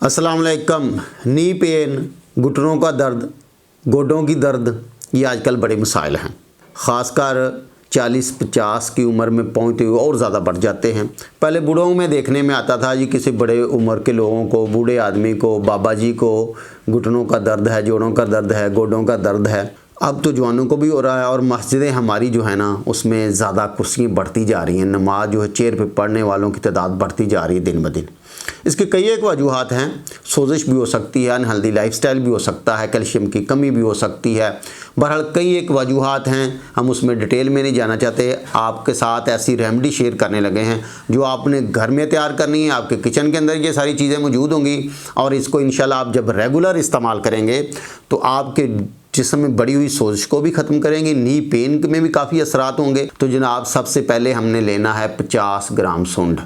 अस्सलाम वालेकुम। Knee pain, घुटनों का दर्द, गोडों की दर्द, ये आजकल बड़े मसाइल हैं। ख़ासकर 40-50 की उम्र में पहुँचते हुए और ज़्यादा बढ़ जाते हैं। पहले बूढ़ों में देखने में आता था जी, किसी बड़े उम्र के लोगों को, बूढ़े आदमी को, बाबा जी को घुटनों का दर्द है, जोड़ों का दर्द है, गोडों का दर्द है। अब तो जवानों को भी हो रहा है और मस्जिदें हमारी जो है ना, उसमें ज़्यादा कुर्सियाँ बढ़ती जा रही हैं। नमाज जो है चेयर पे पढ़ने वालों की तादाद बढ़ती जा रही है दिन ब दिन। इसके कई एक वजूहात हैं। सोजिश भी हो सकती है, अनहेल्दी लाइफस्टाइल भी हो सकता है, कैल्शियम की कमी भी हो सकती है। बहरहाल कई एक वजूहात हैं, हम उसमें डिटेल में नहीं जाना चाहते। आपके साथ ऐसी रेमेडी शेयर करने लगे हैं जो आपने घर में तैयार करनी है। आपके किचन के अंदर ये सारी चीज़ें मौजूद होंगी और इसको इंशाल्लाह आप जब रेगुलर इस्तेमाल करेंगे तो आपके जिस्म में बड़ी हुई सोजिश को भी ख़त्म करेंगे। नी पेन में भी काफ़ी असरात होंगे। तो जनाब, सबसे पहले हमने लेना है 50 ग्राम सूंड,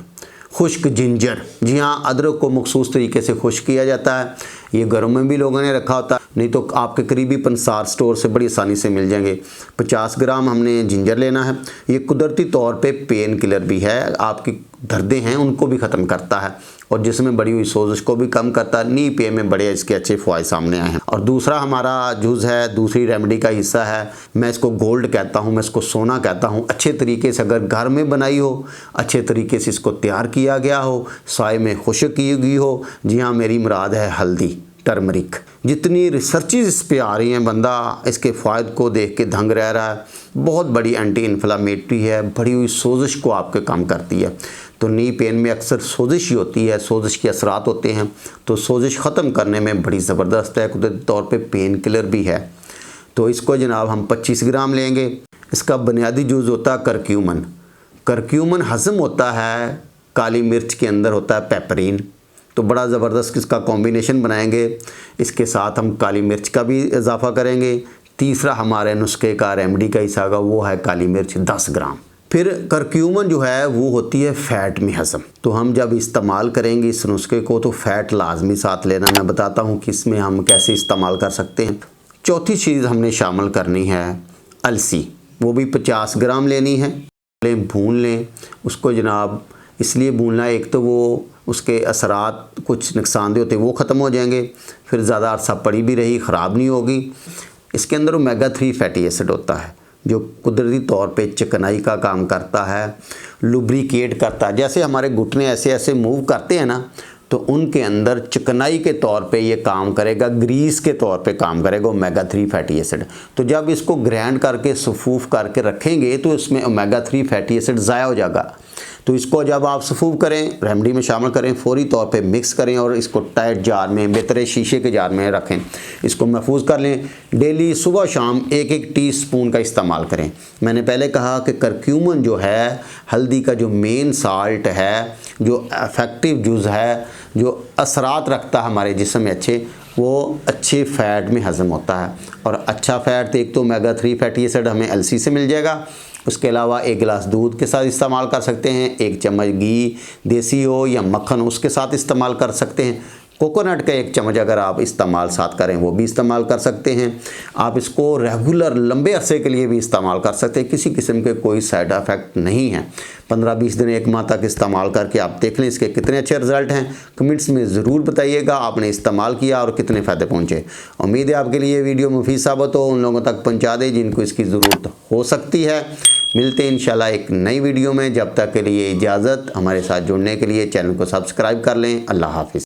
खुश्क जिंजर। जी हाँ, अदरक को मखसूस तरीके से खुश्क किया जाता है। ये घरों में भी लोगों ने रखा होता है, नहीं तो आपके करीबी पंसार स्टोर से बड़ी आसानी से मिल जाएंगे। 50 ग्राम हमने जिंजर लेना है। ये कुदरती तौर पे पेन किलर भी है, आपकी दर्दें हैं उनको भी ख़त्म करता है और जिसमें बड़ी हुई सोजिश को भी कम करता है। नी पेन में बड़े इसके अच्छे फ़वाइद सामने आए हैं। और दूसरा हमारा जुज़ है, दूसरी रेमेडी का हिस्सा है। मैं इसको गोल्ड कहता हूँ, मैं इसको सोना कहता हूँ। अच्छे तरीके से अगर घर में बनाई हो, अच्छे तरीके से इसको तैयार किया गया हो, साए में खुश्क की गई हो। जी हाँ, मेरी मुराद है हल्दी, टर्मरिक। जितनी रिसर्चेज इस पे आ रही हैं, बंदा इसके फ़ायदे को देख के दंग रह रहा है। बहुत बड़ी एंटी इन्फ्लामेटरी है, बढ़ी हुई सोजिश को आपके कम करती है। तो नी पेन में अक्सर सोजिश ही होती है, सोजिश के असरात होते हैं। तो सोजिश ख़त्म करने में बड़ी ज़बरदस्त है, कुदरती तौर पे पेन किलर भी है। तो इसको जनाब हम 25 ग्राम लेंगे। इसका बुनियादी जुज़ होता है करक्यूमन। करक्यूमन हज़म होता है काली मिर्च के अंदर होता है पेपरिन। तो बड़ा ज़बरदस्त इसका कॉम्बिनेशन बनाएंगे। इसके साथ हम काली मिर्च का भी इजाफ़ा करेंगे। तीसरा हमारे नुस्खे का, रेमेडी का हिस्सा का, वो है काली मिर्च 10 ग्राम। फिर करक्यूमन जो है वो होती है फ़ैट में हज़म। तो हम जब इस्तेमाल करेंगे इस नुस्खे को तो फ़ैट लाजमी साथ लेना। मैं बताता हूँ कि इसमें हम कैसे इस्तेमाल कर सकते हैं। चौथी चीज़ हमने शामिल करनी है अलसी, वो भी 50 ग्राम लेनी है। भून लें उसको जनाब, इसलिए भूनना, एक तो वो उसके असरात कुछ नुकसानदेह होते वो ख़त्म हो जाएंगे, फिर ज़्यादा अरसा पड़ी भी रही, ख़राब नहीं होगी। इसके अंदर ओमेगा 3 फैटी एसिड होता है जो कुदरती तौर पे चिकनाई का काम करता है, लुब्रिकेट करता है। जैसे हमारे घुटने ऐसे ऐसे मूव करते हैं ना, तो उनके अंदर चिकनाई के तौर पे ये काम करेगा, ग्रीस के तौर पे काम करेगा ओमेगा 3 फैटी एसिड। तो जब इसको ग्राइंड करके सफूफ करके रखेंगे तो इसमें ओमेगा 3 फैटी एसिड ज़ाया हो जाएगा। तो इसको जब आप सफूफ करें, रेमेडी में शामिल करें, फौरी तौर पे मिक्स करें और इसको टाइट जार में, बेहतर शीशे के जार में रखें। इसको महफूज कर लें। डेली सुबह शाम 1-1 टीस्पून का इस्तेमाल करें। मैंने पहले कहा कि करक्यूमन जो है, हल्दी का जो मेन साल्ट है, जो इफेक्टिव जुज़ है, जो असरात रखता है हमारे जिस्म में अच्छे, वो अच्छे फ़ैट में हज़म होता है। और अच्छा फ़ैट तो एक तो ओमेगा 3 फैटी एसिड हमें अलसी से मिल जाएगा। उसके अलावा 1 गिलास दूध के साथ इस्तेमाल कर सकते हैं। 1 चम्मच घी, देसी हो या मक्खन, उसके साथ इस्तेमाल कर सकते हैं। कोकोनट का 1 चम्मच अगर आप इस्तेमाल साथ करें वो भी इस्तेमाल कर सकते हैं। आप इसको रेगुलर लंबे अरसे के लिए भी इस्तेमाल कर सकते हैं। किसी किस्म के कोई साइड इफ़ेक्ट नहीं है। 15-20 दिन, 1 माह तक इस्तेमाल करके आप देख लें इसके कितने अच्छे रिज़ल्ट हैं। कमेंट्स में ज़रूर बताइएगा आपने इस्तेमाल किया और कितने फ़ायदे पहुँचे। उम्मीद है आपके लिए वीडियो मुफीद साबित हो, उन लोगों तक पहुँचा दे जिनको इसकी ज़रूरत हो सकती है। मिलते हैं इंशाल्लाह एक नई वीडियो में। जब तक के लिए इजाज़त। हमारे साथ जुड़ने के लिए चैनल को सब्सक्राइब कर लें। अल्लाह हाफ़िज़।